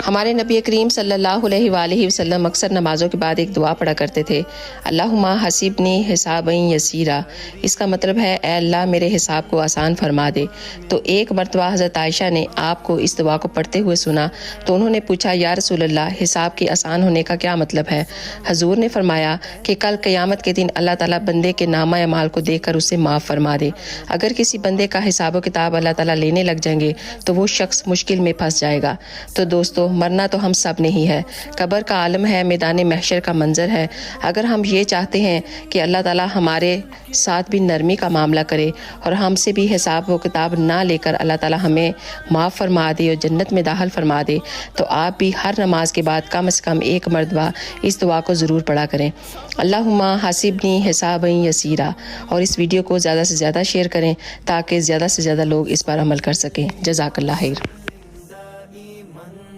ہمارے نبی کریم صلی اللہ علیہ وآلہ وسلم اکثر نمازوں کے بعد ایک دعا پڑھا کرتے تھے، اللہم حسبنی حسابا یسیرا۔ اس کا مطلب ہے اے اللہ میرے حساب کو آسان فرما دے۔ تو ایک مرتبہ حضرت عائشہ نے آپ کو اس دعا کو پڑھتے ہوئے سنا تو انہوں نے پوچھا، یا رسول اللہ، حساب کے آسان ہونے کا کیا مطلب ہے؟ حضور نے فرمایا کہ کل قیامت کے دن اللہ تعالیٰ بندے کے نامہ اعمال کو دیکھ کر اسے معاف فرما دے۔ اگر کسی بندے کا حساب و کتاب اللہ تعالیٰ لینے لگ جائیں گے تو وہ شخص مشکل میں پھنس جائے گا۔ تو دوستو، مرنا تو ہم سب نے ہی ہے، قبر کا عالم ہے، میدان محشر کا منظر ہے۔ اگر ہم یہ چاہتے ہیں کہ اللہ تعالیٰ ہمارے ساتھ بھی نرمی کا معاملہ کرے اور ہم سے بھی حساب و کتاب نہ لے کر اللہ تعالیٰ ہمیں معاف فرما دے اور جنت میں داخل فرما دے، تو آپ بھی ہر نماز کے بعد کم از کم ایک مرتبہ اس دعا کو ضرور پڑھا کریں، اللہم حسبنی حسابا یسیرا۔ اور اس ویڈیو کو زیادہ سے زیادہ شیئر کریں تاکہ زیادہ سے زیادہ لوگ اس پر عمل کر سکیں۔ جزاک اللہ خیر۔